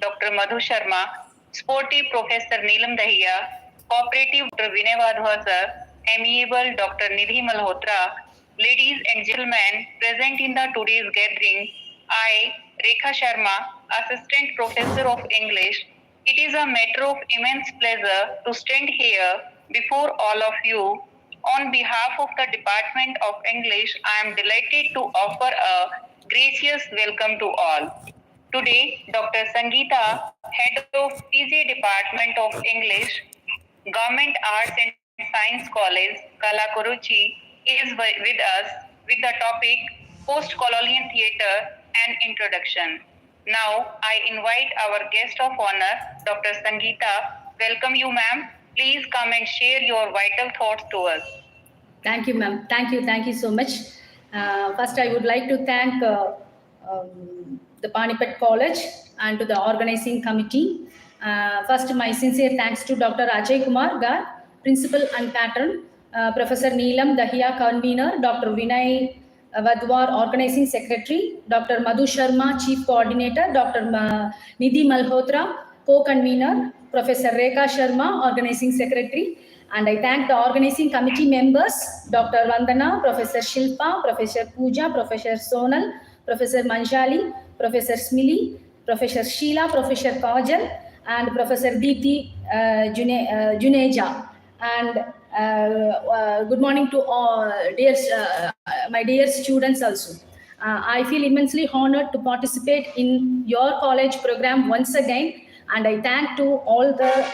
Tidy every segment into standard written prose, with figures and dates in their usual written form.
Dr. Madhu Sharma, Sporty Professor Neelam Dahiya, Cooperative Dr. Vinay Wadhwa sir, Amiable Dr. Nidhi Malhotra, ladies and gentlemen present in the today's gathering, I, Rekha Sharma, Assistant Professor of English. It is a matter of immense pleasure to stand here before all of you. On behalf of the Department of English, I am delighted to offer a gracious welcome to all. Today, Dr. Sangeetha, Head of PG Department of English, Govt Arts Science College, Kallakurichi, is with us with the topic Post-Colonial Theatre and Introduction. Now, I invite our guest of honor, Dr. Sangeetha. Welcome you, ma'am. Please come and share your vital thoughts to us. Thank you, ma'am. Thank you so much. First, I would like to thank the Panipat College and to the organizing committee. First, my sincere thanks to Dr. Ajay Kumar Gar, Principal and Patron, Professor Neelam Dahiya, Convener, Dr. Vinay Wadhwa, Organizing Secretary, Dr. Madhu Sharma, Chief Coordinator, Dr. Nidhi Malhotra, Co-Convener, Professor Rekha Sharma, Organizing Secretary, and I thank the organizing committee members, Dr. Vandana, Professor Shilpa, Professor Pooja, Professor Sonal, Professor Manjali, Professor Smili, Professor Sheila, Professor Kajal, and Professor Deepthi Juneja. And good morning to all my dear students also. I feel immensely honored to participate in your college program once again, and I thank to all the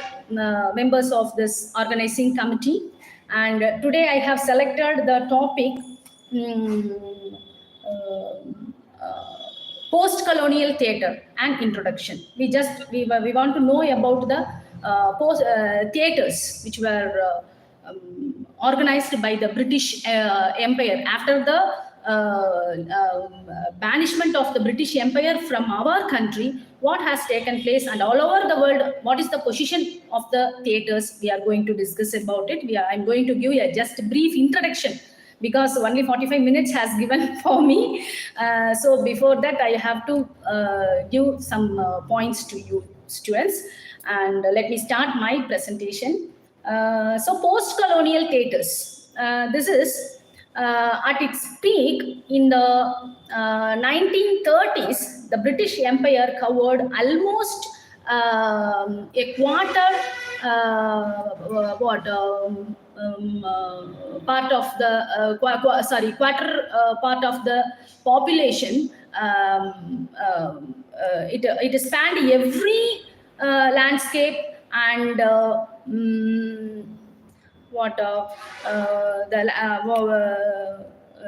members of this organizing committee. And today I have selected the topic post-colonial theatre and introduction. We want to know about the theatres which were organized by the British Empire after the banishment of the British Empire from our country. What has taken place, and all over the world, what is the position of the theatres? We are going to discuss about it. I'm going to give you just a brief introduction because only 45 minutes has given for me. So before that, I have to give some points to you students. And let me start my presentation. So post-colonial theatres. This is at its peak in the 1930s. The British Empire covered almost a quarter part of the part of the population. It spanned every landscape and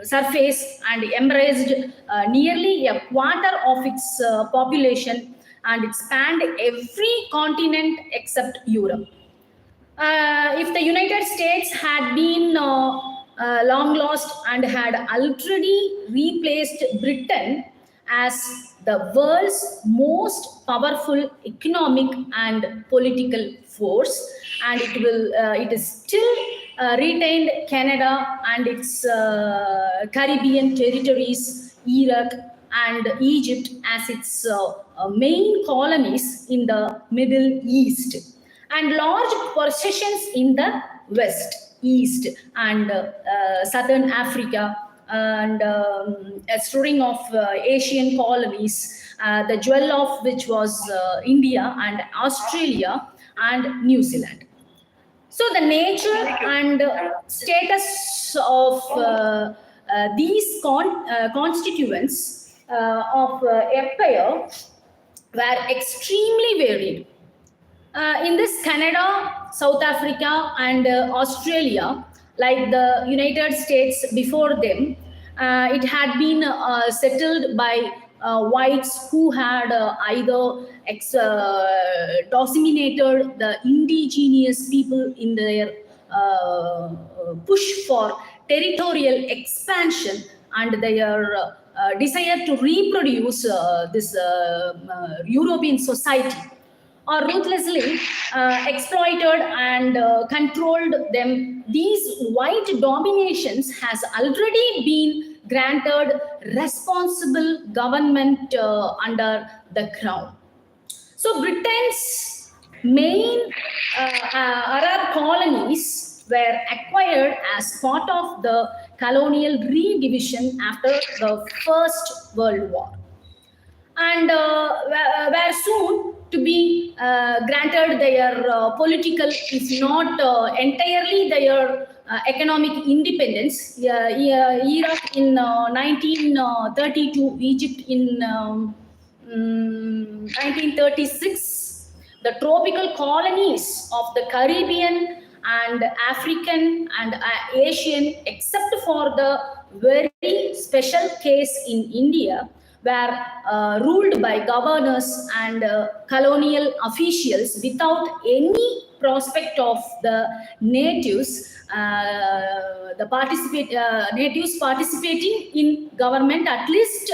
surface, and embraced nearly a quarter of its population, and it spanned every continent except Europe. If the United States had been long lost and had already replaced Britain as the world's most powerful economic and political force, and it is still retained Canada and its Caribbean territories, Iraq and Egypt as its main colonies in the Middle East, and large possessions in the West, East and Southern Africa, and a string of Asian colonies, the jewel of which was India and Australia and New Zealand. So the nature and status of these constituents of empire were extremely varied. In this Canada, South Africa and Australia, like the United States before them, it had been settled by whites who had either disseminated the indigenous people in their push for territorial expansion and their desire to reproduce this European society, or ruthlessly exploited and controlled them. These white dominations has already been granted responsible government under the crown. So Britain's main Arab colonies were acquired as part of the colonial redivision after the First World War, and were soon to be granted their political, if not entirely their economic independence. Iraq in 1932, Egypt in 1936, the tropical colonies of the Caribbean and African and Asian, except for the very special case in India, were ruled by governors and colonial officials without any prospect of the natives natives participating in government, at least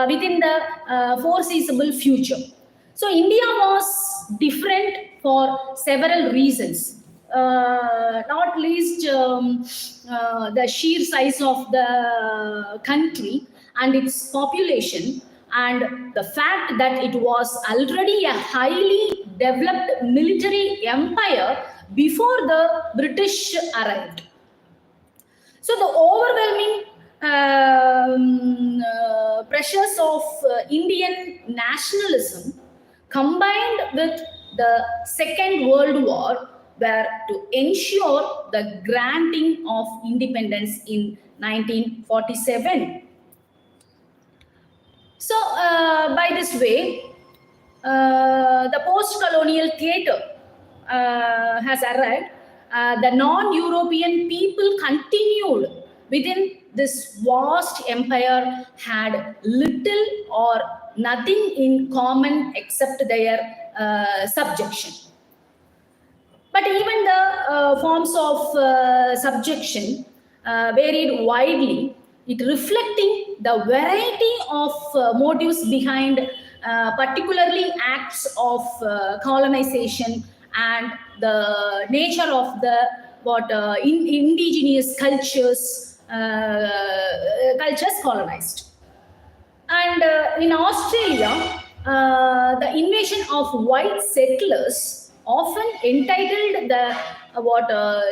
within the foreseeable future. So India was different for several reasons. Not least the sheer size of the country and its population, and the fact that it was already a highly developed military empire before the British arrived. So the overwhelming pressures of Indian nationalism combined with the Second World War were to ensure the granting of independence in 1947. So by this way, the post-colonial theatre has arrived. The non-European people continued within this vast empire, had little or nothing in common except their subjection. But even the forms of subjection varied widely, it reflecting the variety of motives behind particularly acts of colonization and the nature of the indigenous cultures colonized. And in Australia, the invasion of white settlers often entitled the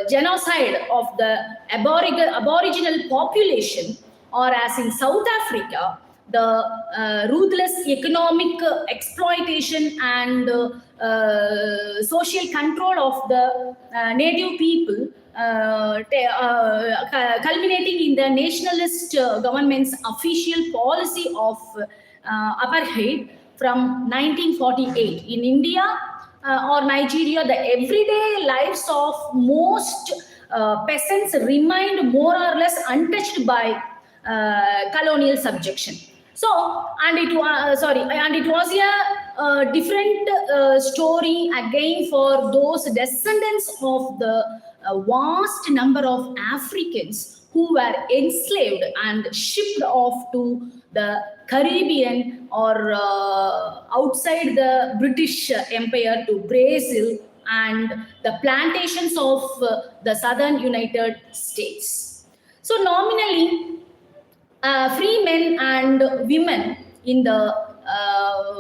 genocide of the aboriginal population, or as in South Africa, the ruthless economic exploitation and social control of the native people, culminating in the nationalist government's official policy of apartheid from 1948. In India or Nigeria, the everyday lives of most peasants remained more or less untouched by colonial subjection. So, and it was a different story again for those descendants of the vast number of Africans who were enslaved and shipped off to the Caribbean or outside the British Empire to Brazil and the plantations of the southern United States. So nominally, free men and women in the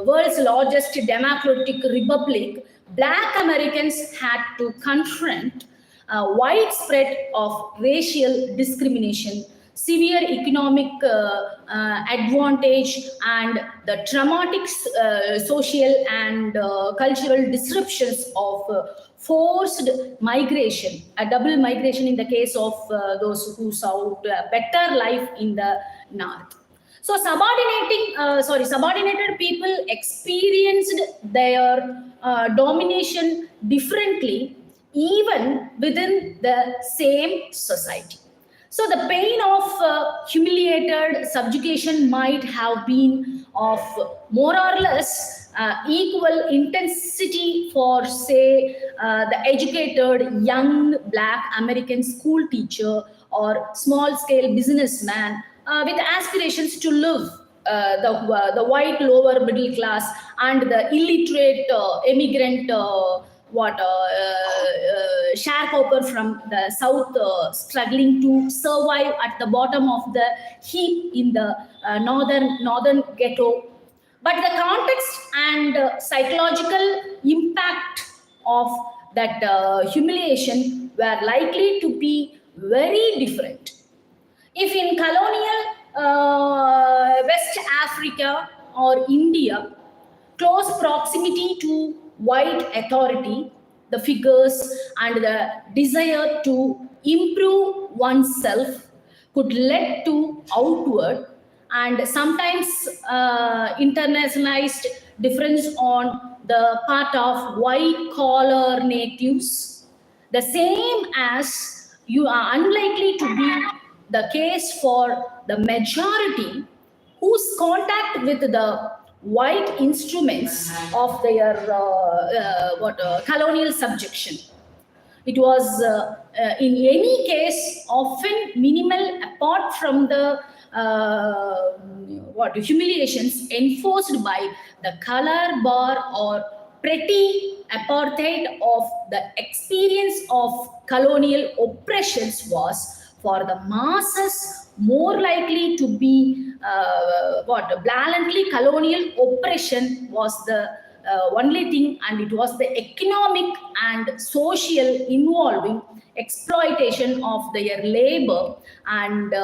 world's largest democratic republic, Black Americans had to confront widespread of racial discrimination, severe economic advantage, and the traumatic social and cultural disruptions of forced migration, a double migration in the case of those who sought a better life in the north. So subordinated people experienced their domination differently even within the same society. So the pain of humiliated subjugation might have been of more or less equal intensity for, say, the educated young Black American school teacher or small-scale businessman with aspirations to live the white lower middle class and the illiterate immigrant sharecropper from the south struggling to survive at the bottom of the heap in the northern ghetto, But the context and psychological impact of that humiliation were likely to be very different. If in colonial West Africa or India, close proximity to white authority, the figures and the desire to improve oneself could lead to outward and sometimes internationalized difference on the part of white collar natives, the same as you are unlikely to be the case for the majority whose contact with the white instruments of their colonial subjection. It was, in any case, often minimal apart from the humiliations enforced by the color bar or petty apartheid of the experience of colonial oppressions was for the masses more likely to be blatantly colonial oppression was the only thing, and it was the economic and social involving exploitation of their labor and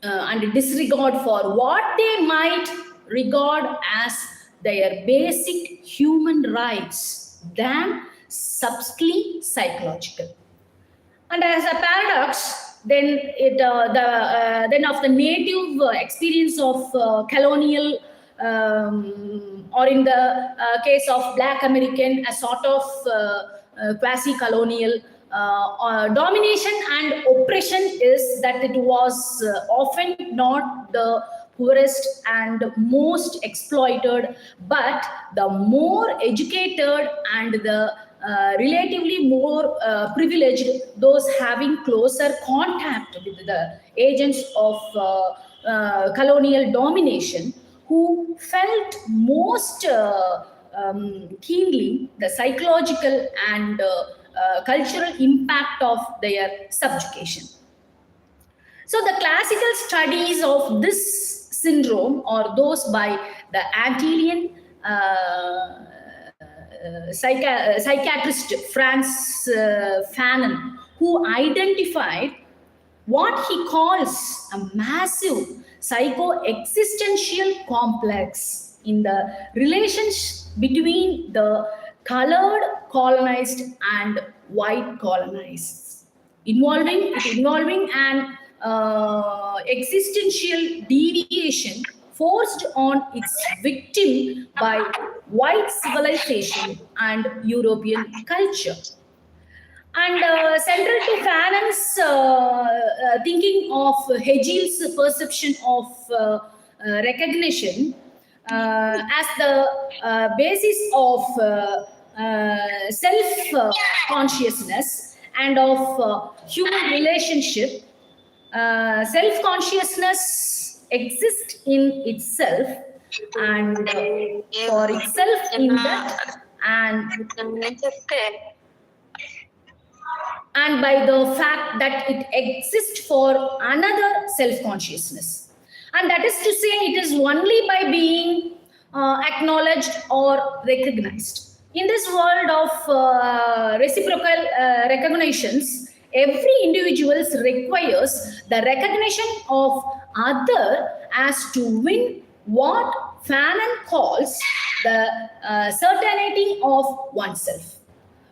and disregard for what they might regard as their basic human rights than subtly psychological. And as a paradox, then then of the native experience of colonial, or in the case of Black American, a sort of quasi-colonial domination and oppression is that it was often not the poorest and most exploited, but the more educated and the relatively more privileged, those having closer contact with the agents of colonial domination, who felt most keenly the psychological and cultural impact of their subjugation. So the classical studies of this syndrome are those by the Antillean psychiatrist Franz Fanon, who identified what he calls a massive psycho-existential complex in the relations between the colored colonized and white colonized, involving an existential deviation forced on its victim by white civilization and European culture. And central to Fanon's thinking of Hegel's perception of recognition as the basis of self-consciousness and of human relationship, self-consciousness exists in itself and for itself in that and by the fact that it exists for another self-consciousness. And that is to say, it is only by being acknowledged or recognized. In this world of reciprocal recognitions, every individual requires the recognition of other as to win what Fanon calls the certainty of oneself.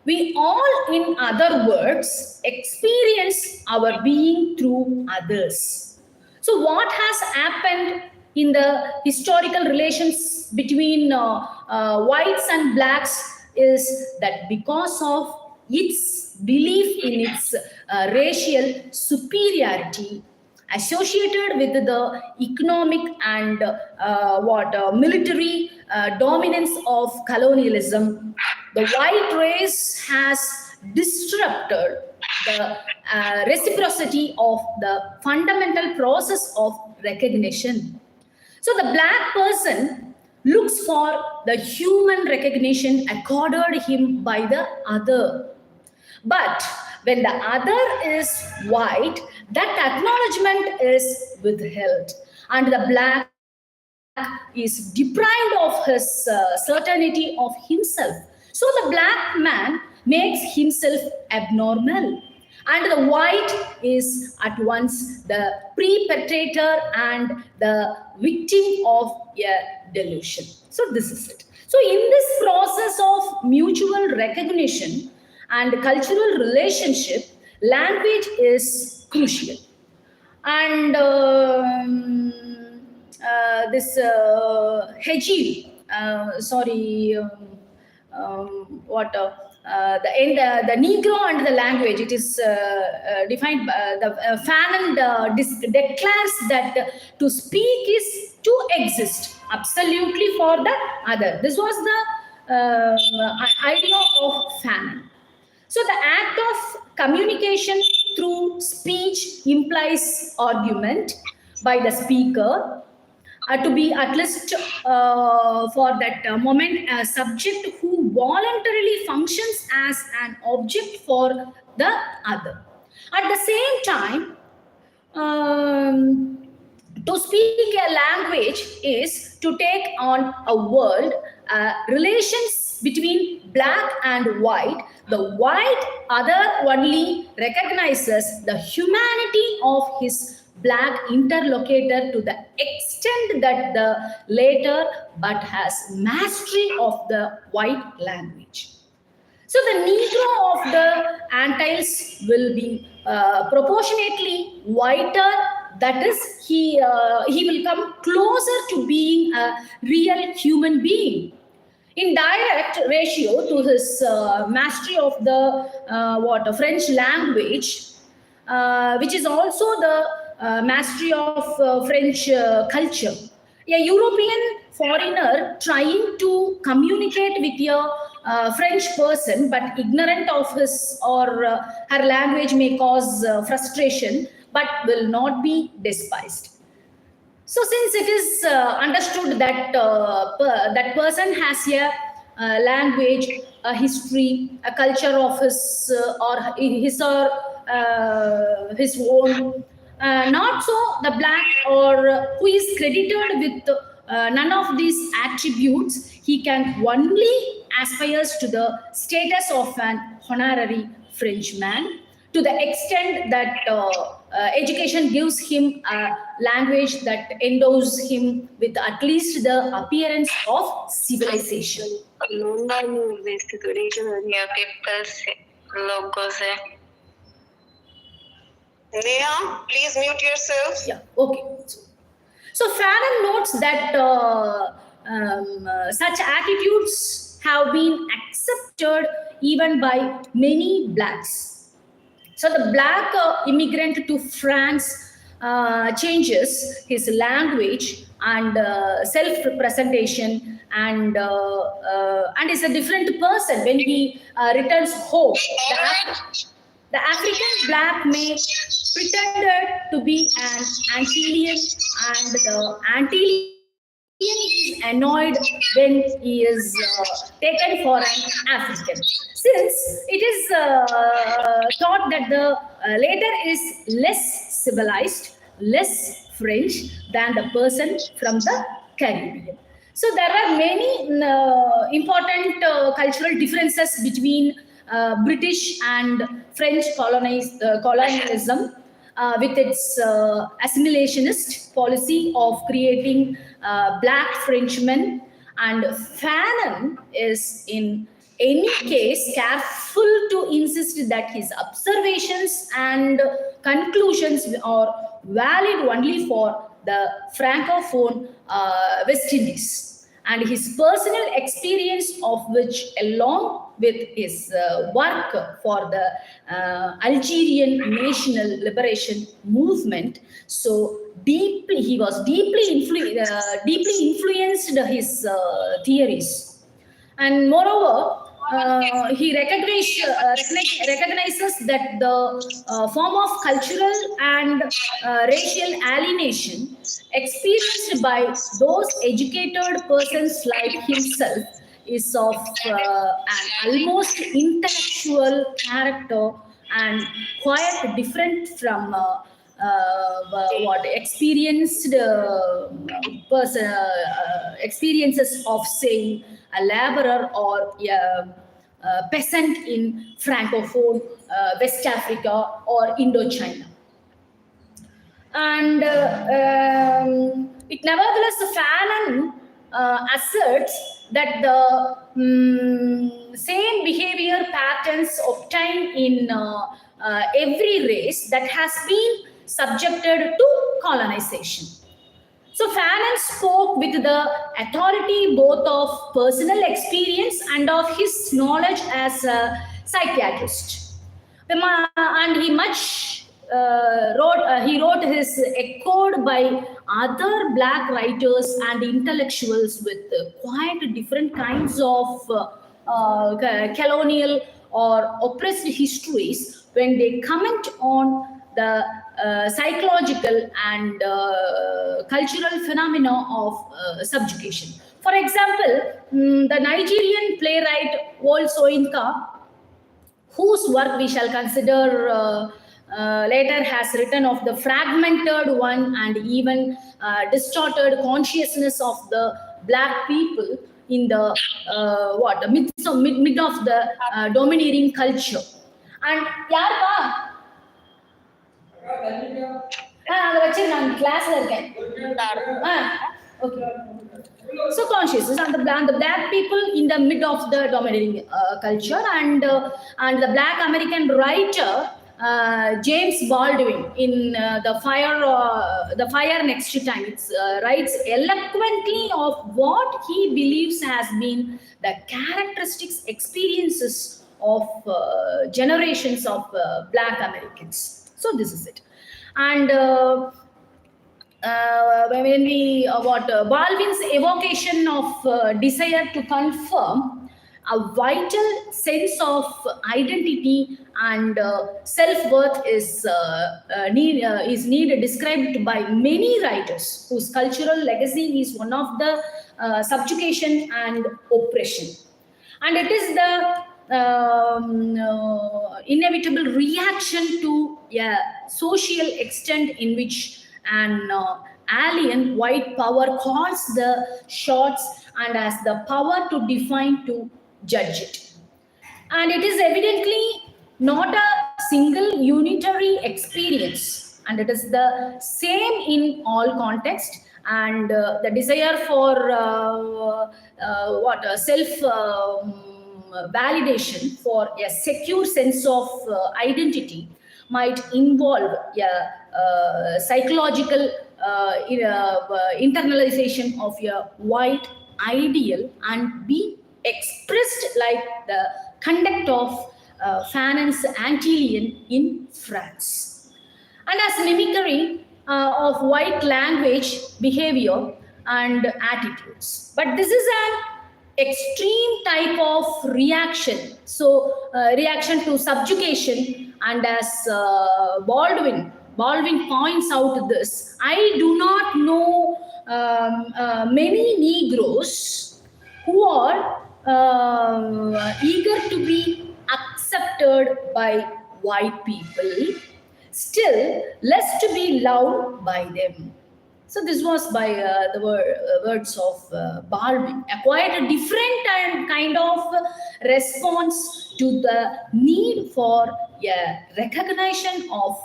We all, in other words, experience our being through others. So what has happened in the historical relations between whites and blacks is that because of its belief in its racial superiority associated with the economic and military dominance of colonialism, the white race has disrupted the reciprocity of the fundamental process of recognition. So the black person looks for the human recognition accorded him by the other. But when the other is white, that acknowledgement is withheld, and the black is deprived of his certainty of himself. So the black man makes himself abnormal, and the white is at once the perpetrator and the victim of a delusion. So this is it. So in this process of mutual recognition and cultural relationship, language is crucial. And this H.O.D, the Negro and the language, it is defined by Fanon declares that to speak is to exist absolutely for the other. This was the idea of Fanon. So the act of communication through speech implies argument by the speaker to be at least for that moment a subject who voluntarily functions as an object for the other. At the same time, to speak a language is to take on a world, relations between black and white. The white other only recognizes the humanity of his black interlocutor to the extent that the latter but has mastery of the white language. So the Negro of the Antilles will be proportionately whiter. That is, he will come closer to being a real human being. In direct ratio to his mastery of the French language, which is also the mastery of French culture. A European foreigner trying to communicate with a French person but ignorant of his or her language may cause frustration but will not be despised. So since it is understood that that person has a language, a history, a culture of his or his own, not so the black or who is credited with none of these attributes, he can only aspires to the status of an honorary Frenchman, to the extent that education gives him a language that endows him with at least the appearance of civilization. Neha, please mute yourself. Yeah, okay. So Fanon notes that such attitudes have been accepted even by many blacks. So the black immigrant to France changes his language and self-presentation and is a different person when he returns home. The African black may pretended to be an Antillean, and the Antillean is annoyed when he is taken for an African. Since it is thought that the latter is less civilized, less French than the person from the Caribbean. So there are many important cultural differences between British and French colonialism with its assimilationist policy of creating black Frenchmen. And Fanon is in any case careful to insist that his observations and conclusions are valid only for the Francophone West Indies, and his personal experience of which, along with his work for the Algerian national liberation movement, so deeply he was deeply influenced his theories. And moreover, he recognizes that the form of cultural and racial alienation experienced by those educated persons like himself is of an almost intellectual character and quite different from experiences of saying a laborer or a peasant in Francophone West Africa or Indochina. And it nevertheless, Fanon asserts that the same behavior patterns obtained in every race that has been subjected to colonization. So Fanon spoke with the authority both of personal experience and of his knowledge as a psychiatrist. And he wrote his echoed by other black writers and intellectuals with quite different kinds of colonial or oppressed histories when they comment on the psychological and cultural phenomena of subjugation. For example, the Nigerian playwright Wole Soyinka, whose work we shall consider later, has written of the fragmented one and even distorted consciousness of the black people in the mid of the domineering culture. And okay. So consciousness and the black people in the mid of the dominating culture, and the black American writer James Baldwin in the fire next time, writes eloquently of what he believes has been the characteristics, experiences of generations of black Americans. So this is it. And when we Baldwin's evocation of desire to confirm a vital sense of identity and self-worth is needed, described by many writers whose cultural legacy is one of the subjugation and oppression. And it is the inevitable reaction to a social extent in which an alien white power calls the shots and has the power to define, to judge it. And it is evidently not a single unitary experience, and it is the same in all contexts. And the desire for self validation, for a secure sense of identity, might involve a psychological internalization of a white ideal and be expressed like the conduct of Fanon's Antillean in France, and as mimicry of white language, behavior, and attitudes. But this is an extreme type of reaction. So, reaction to subjugation, and as Baldwin points out this, I do not know many Negroes who are eager to be accepted by white people, still less to be loved by them. So this was by the words of Baldwin, quite a different kind of response to the need for a recognition of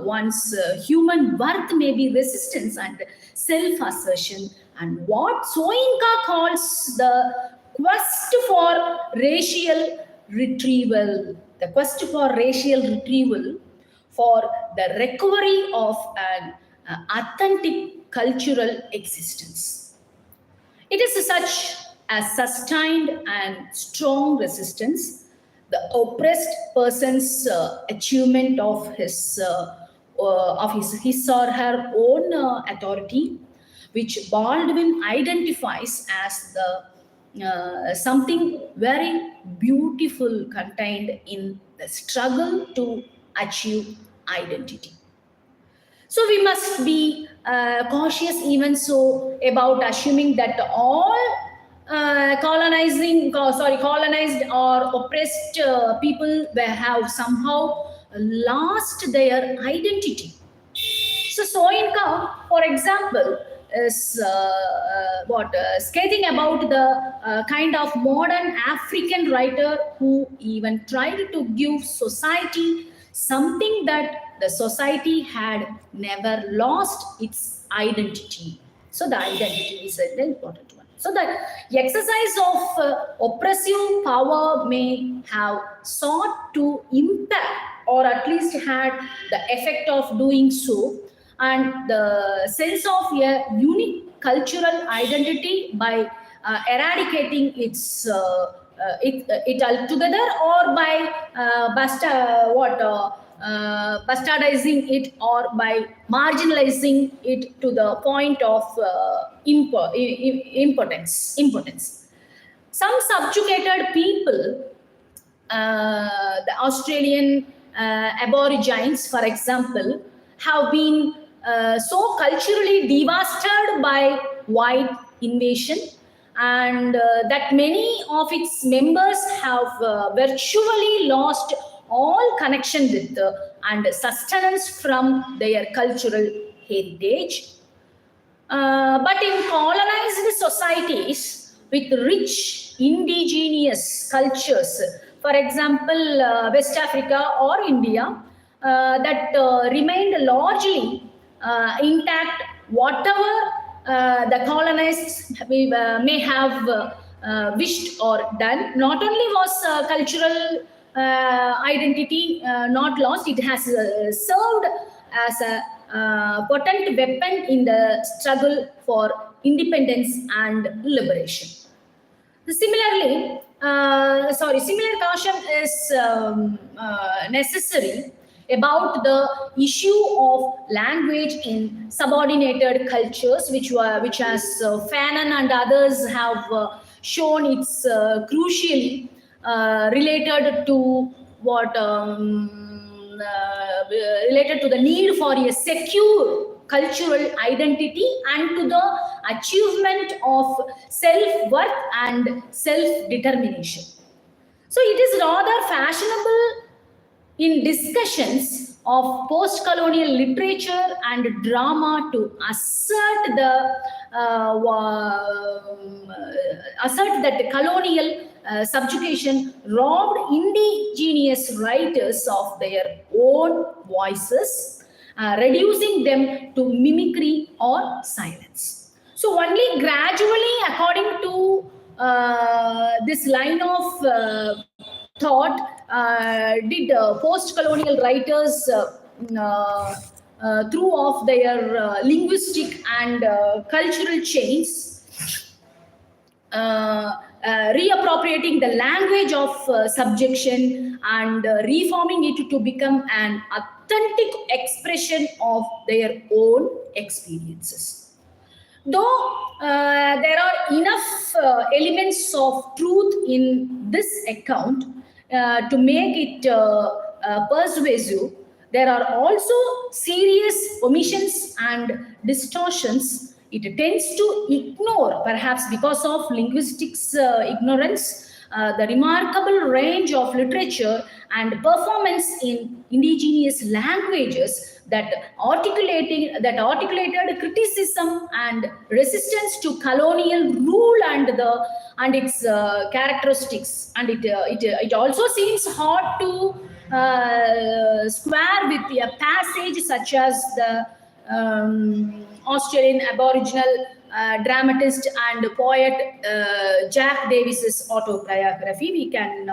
one's human worth, maybe resistance and self-assertion, and what Soyinka calls the quest for racial retrieval, for the recovery of an authentic cultural existence. It is such a sustained and strong resistance, the oppressed person's achievement of his or her own authority, which Baldwin identifies as the something very beautiful contained in the struggle to achieve identity. So we must be cautious even so about assuming that all colonized or oppressed people have somehow lost their identity. So Soyinka, for example, is scathing about the kind of modern African writer who even tried to give society something that the society had never lost its identity. So the identity is an important one. So the exercise of oppressive power may have sought to impact or at least had the effect of doing so, and the sense of a unique cultural identity by eradicating it altogether, or by bastardizing it, or by marginalizing it to the point of impotence. Some subjugated people, the Australian Aborigines, for example, have been so culturally devastated by white invasion, and that many of its members have virtually lost all connection with and sustenance from their cultural heritage. But in colonized societies with rich indigenous cultures, for example, West Africa or India, that remained largely intact, whatever the colonists may have wished or done. Not only was cultural identity not lost, it has served as a potent weapon in the struggle for independence and liberation. Similarly, similar caution is necessary about the issue of language in subordinated cultures, which as Fanon and others have shown, it's crucially related to related to the need for a secure cultural identity and to the achievement of self-worth and self-determination. So it is rather fashionable in discussions of post-colonial literature and drama to assert that the colonial subjugation robbed indigenous writers of their own voices, reducing them to mimicry or silence. So only gradually, according to this line of thought, did post-colonial writers through of their linguistic and cultural chains, reappropriating the language of subjection and reforming it to become an authentic expression of their own experiences. Though there are enough elements of truth in this account to make it persuasive, there are also serious omissions and distortions it tends to ignore, perhaps because of linguistics ignorance, the remarkable range of literature and performance in indigenous languages that articulated criticism and resistance to colonial rule and its characteristics. And it also seems hard to square with a passage such as the Australian Aboriginal dramatist and poet Jack Davis's autobiography. We can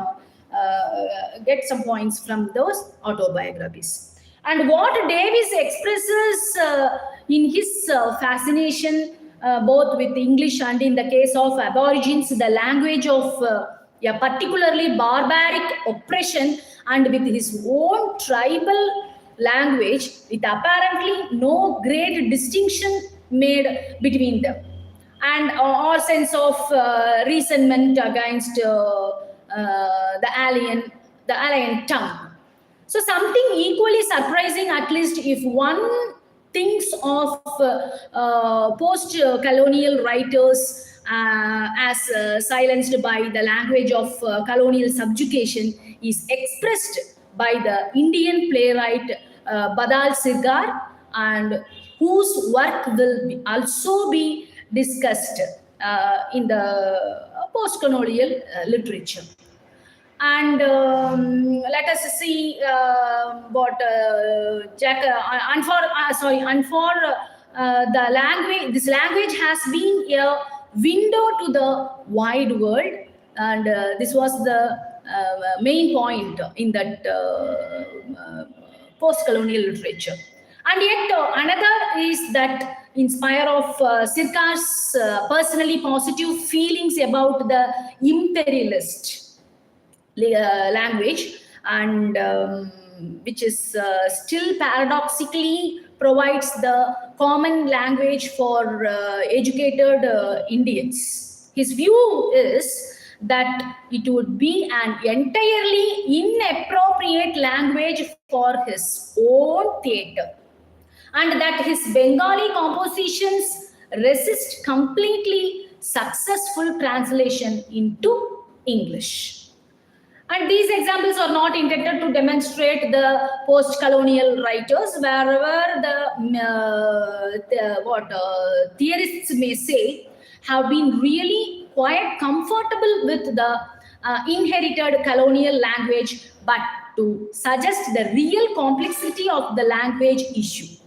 get some points from those autobiographies. And what Davis expresses in his fascination both with English and in the case of Aborigines, the language of a particularly barbaric oppression, and with his own tribal language, with apparently no great distinction made between them, and our sense of resentment against the alien tongue. So something equally surprising, at least if one thinks of post-colonial writers as silenced by the language of colonial subjugation, is expressed by the Indian playwright Badal Sirgar, and whose work will also be discussed in the post-colonial literature. And let us see what the language. This language has been a window to the wide world, and this was the main point in that post-colonial literature. And yet another is that in spite of Sirkar's personally positive feelings about the imperialist language, and which is still paradoxically provides the common language for educated Indians. His view is that it would be an entirely inappropriate language for his own theatre, and that his Bengali compositions resist completely successful translation into English. And these examples are not intended to demonstrate the post-colonial writers, wherever theorists may say have been really quite comfortable with the inherited colonial language, but to suggest the real complexity of the language issue.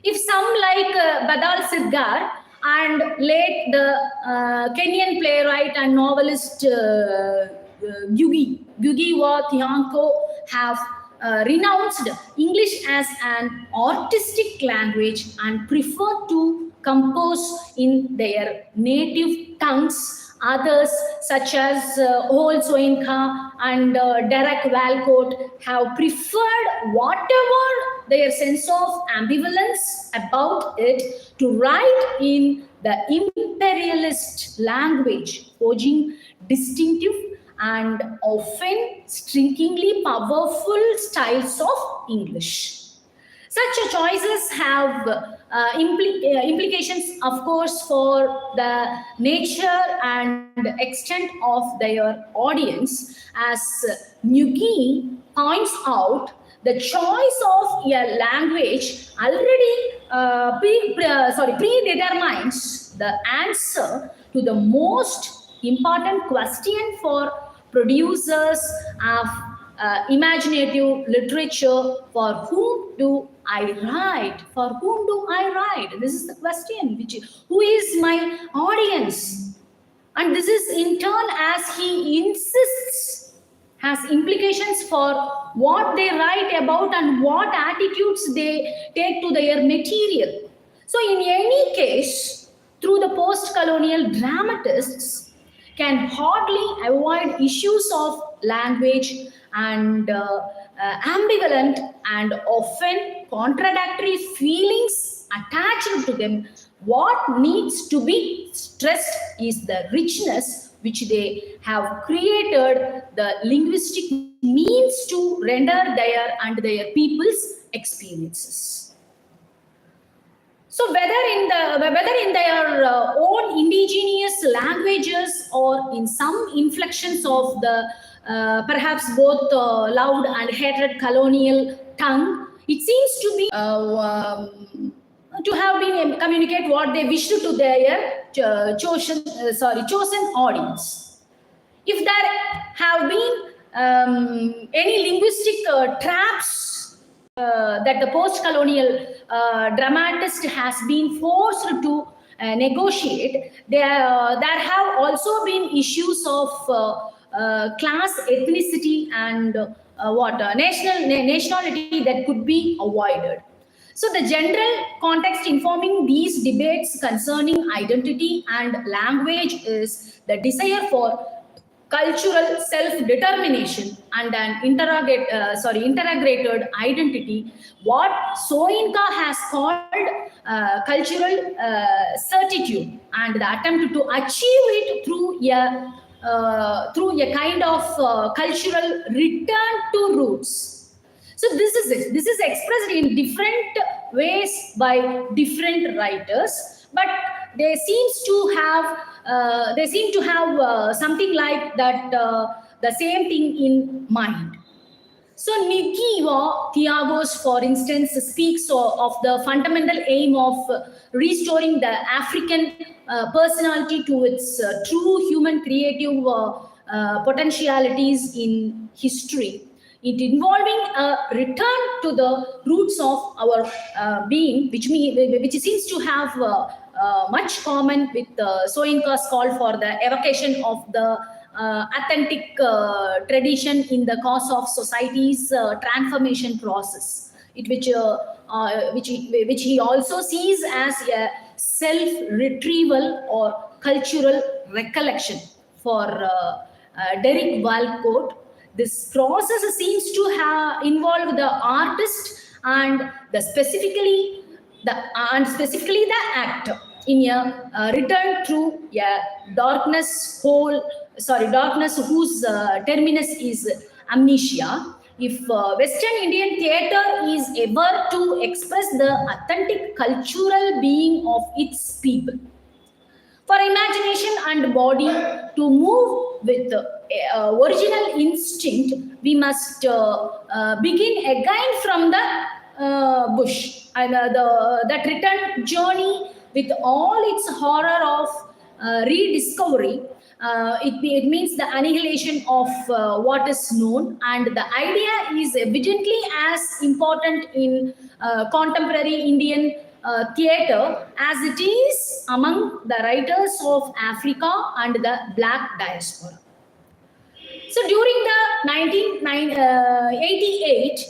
If some like Badal Sirgar and late the Kenyan playwright and novelist Ngugi wa Thiong'o have renounced English as an artistic language and prefer to compose in their native tongues. Others, such as Ol Soyinka and Derek Walcott, have preferred whatever their sense of ambivalence about it to write in the imperialist language, forging distinctive and often strikingly powerful styles of English. Such choices have implications, of course, for the nature and extent of their audience. As Ngugi points out, the choice of a language already predetermines the answer to the most important question for producers of imaginative literature: for whom do I write? For whom do I write? This is the question. Who is my audience? And this is in turn, as he insists, has implications for what they write about and what attitudes they take to their material. So in any case, through the post-colonial dramatists can hardly avoid issues of language and ambivalent and often contradictory feelings attached to them. What needs to be stressed is the richness which they have created, the linguistic means to render their and their people's experiences. So whether in their own indigenous languages or in some inflections of the perhaps both loud and hated colonial tongue, it seems to be to have been communicate what they wished to their chosen audience. If there have been any linguistic traps that the post-colonial dramatist has been forced to negotiate, there have also been issues of class, ethnicity, and nationality that could be avoided. So the general context informing these debates concerning identity and language is the desire for cultural self-determination and an integrated identity, what Soyinka has called cultural certitude, and the attempt to achieve it through a kind of cultural return to roots. So this is it. This is expressed in different ways by different writers, but they seem to have something like that, the same thing in mind. So Nikiwa Thiagos, for instance, speaks of the fundamental aim of restoring the African personality to its true human creative potentialities in history. It involving a return to the roots of our being, which seems to have much common with Soyinka's call for the evocation of the authentic tradition in the course of society's transformation process, which he also sees as a self-retrieval or cultural recollection for Derek Walcott. This process seems to have involved the artist and specifically the actor in a return through a darkness whose terminus is amnesia. If Western Indian theatre is ever to express the authentic cultural being of its people, for imagination and body to move with original instinct, we must begin again from the bush. And that return journey with all its horror of rediscovery, it means the annihilation of what is known, and the idea is evidently as important in contemporary Indian theatre as it is among the writers of Africa and the Black diaspora. So during the 1988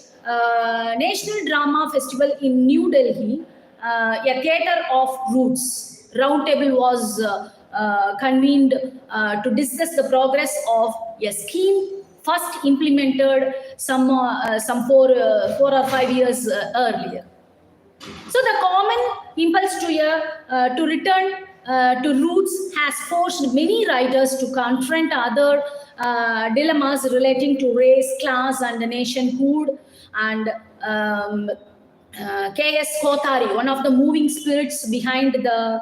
National Drama Festival in New Delhi, a theatre of roots roundtable was convened to discuss the progress of a scheme first implemented some 4 or 5 years earlier. So the common impulse to return to roots has forced many writers to confront other dilemmas relating to race, class, and nationhood. And K.S. Kothari, one of the moving spirits behind the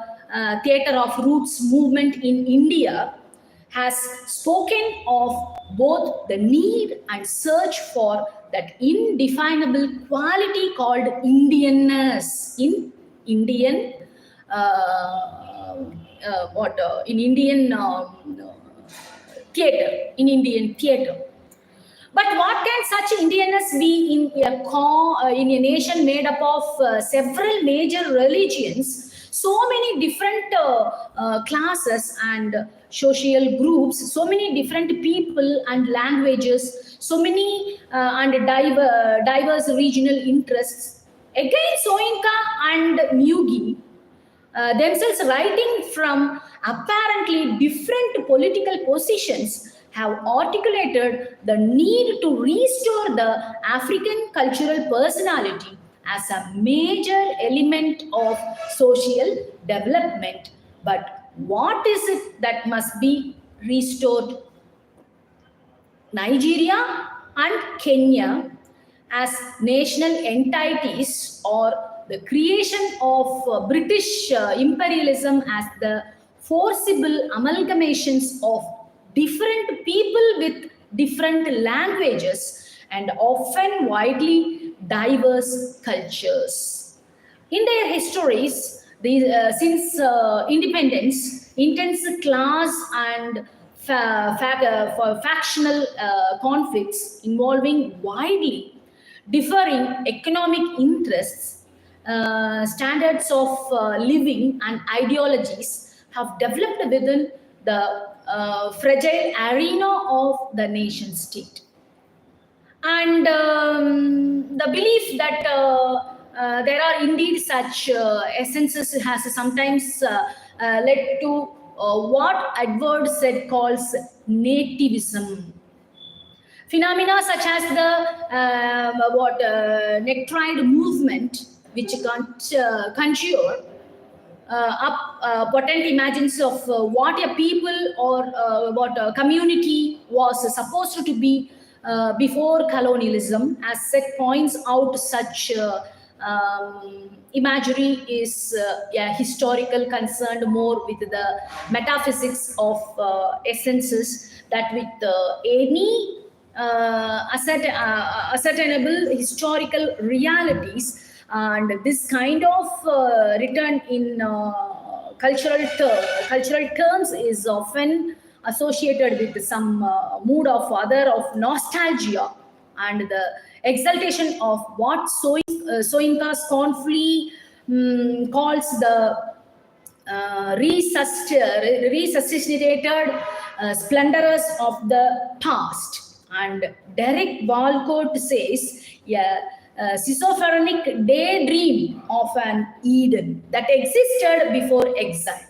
Theatre of Roots movement in India, has spoken of both the need and search for that indefinable quality called Indianness in Indian theatre. But what can such Indianness be in a nation made up of several major religions, so many different classes and social groups, so many different people and languages, so many and diverse regional interests? Again, Soyinka and Mugi themselves writing from apparently different political positions have articulated the need to restore the African cultural personality as a major element of social development. But what is it that must be restored? Nigeria and Kenya as national entities, or the creation of British imperialism as the forcible amalgamations of different people with different languages and often widely diverse cultures. In their histories, since independence, intense class and factional conflicts involving widely differing economic interests, standards of living, and ideologies have developed within the fragile arena of the nation state. And the belief that there are indeed such essences has sometimes led to what Edward said calls nativism. Phenomena such as the necktie movement, which conjure up potent images of what a people or what a community was supposed to be before colonialism, as Seth points out. Such imagery is a historical concerned more with the metaphysics of essences that with any ascertainable historical realities, and this kind of return in cultural terms is often associated with some mood of other of nostalgia and the exaltation of what Soyinka scornfully calls the resuscitated splendors of the past. And Derek Walcott says, yeah, schizophrenic daydream of an Eden that existed before exile.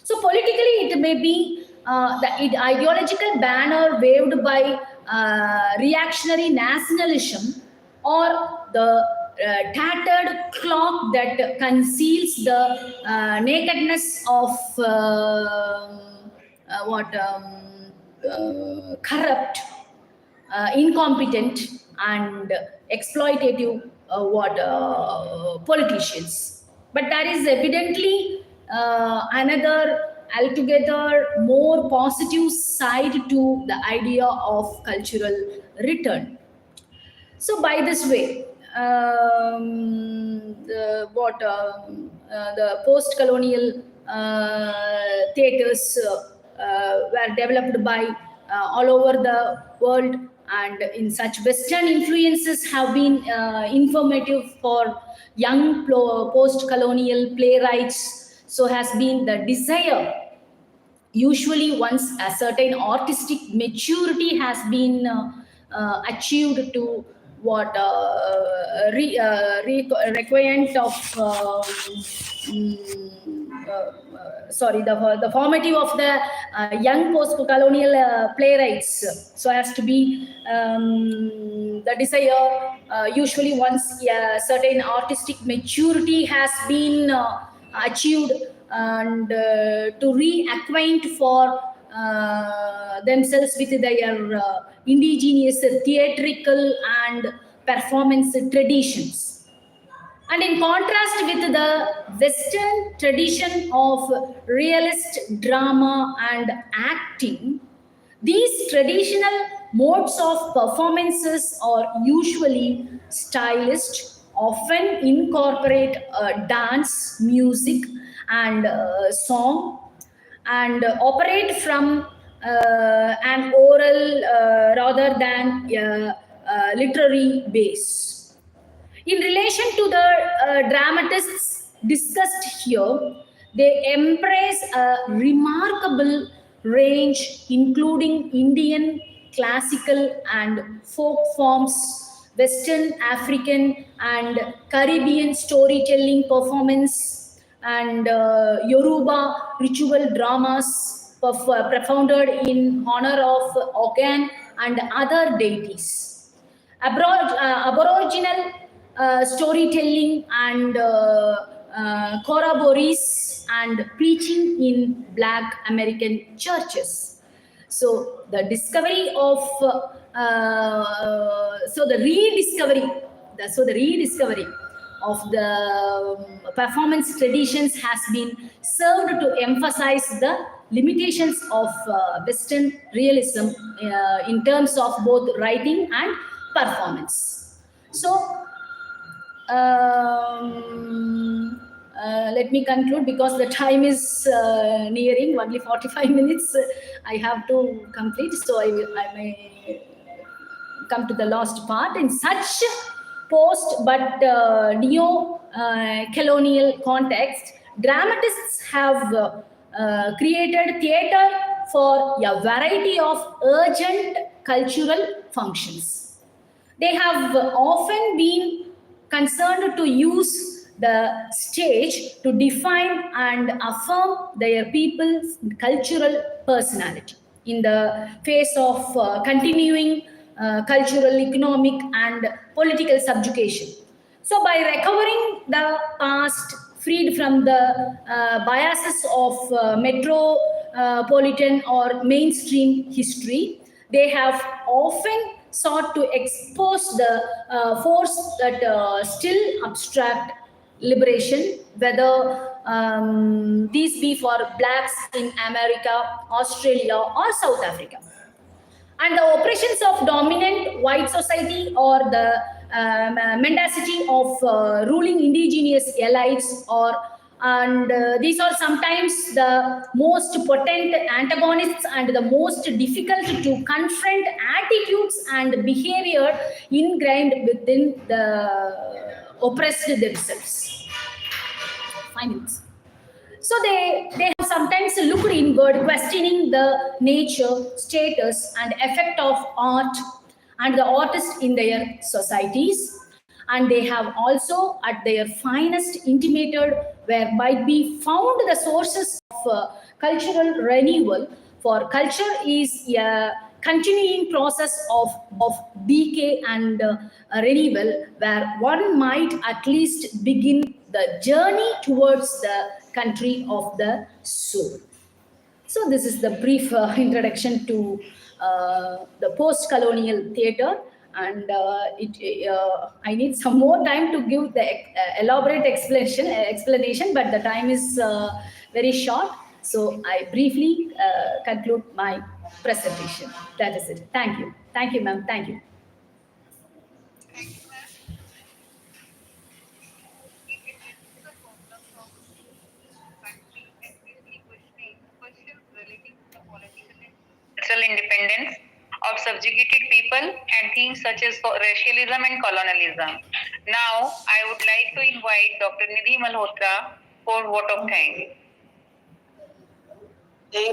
So politically, it may be the ideological banner waved by reactionary nationalism, or the tattered cloak that conceals the nakedness of corrupt, incompetent, and exploitative politicians. But there is evidently another altogether more positive side to the idea of cultural return. So by this way, the post-colonial theaters were developed by all over the world, and in such Western influences have been informative for young post-colonial playwrights. So has been the desire, usually once a certain artistic maturity has been achieved, to requirement of the formative of the young post-colonial playwrights, so as to be the desire, usually once a certain artistic maturity has been achieved, and to reacquaint for themselves with their indigenous theatrical and performance traditions. And in contrast with the Western tradition of realist drama and acting, these traditional modes of performances are usually stylized, often incorporate dance, music, and song, and operate from an oral rather than literary base. In relation to the dramatists discussed here, they embrace a remarkable range, including Indian, classical, and folk forms, Western African and Caribbean storytelling performance, and Yoruba ritual dramas propounded in honor of Ogan and other deities. Aboriginal storytelling and corroborees and preaching in Black American churches. So the discovery of the rediscovery of the performance traditions has been served to emphasize the limitations of Western realism in terms of both writing and performance. So let me conclude, because the time is nearing, only 45 minutes I have to complete, so I may come to the last part. In such post but neo-colonial context, dramatists have created theatre for a variety of urgent cultural functions. They have often been concerned to use the stage to define and affirm their people's cultural personality in the face of continuing cultural, economic, and political subjugation. So by recovering the past, freed from the biases of metropolitan or mainstream history, they have often sought to expose the force that still abstract liberation, whether these be for blacks in America, Australia, or South Africa. and the oppressions of dominant white society or the mendacity of ruling indigenous elites, or and these are sometimes the most potent antagonists and the most difficult to confront attitudes and behavior ingrained within the oppressed themselves. 5 minutes. So they have sometimes looked inward, questioning the nature, status, and effect of art and the artist in their societies. And they have also, at their finest, intimated where might be found the sources of cultural renewal. For culture is a continuing process of decay and renewal, where one might at least begin the journey towards the country of the soul. So this is the brief introduction to the post-colonial theatre, and I need some more time to give the elaborate explanation, but the time is very short. So I briefly conclude my presentation. That is it. Thank you. Thank you, ma'am. Thank you. Questions relating to the political and cultural independence of subjugated people and themes such as racialism and colonialism. Now, I would like to invite Dr. Nidhi Malhotra for vote of thanks.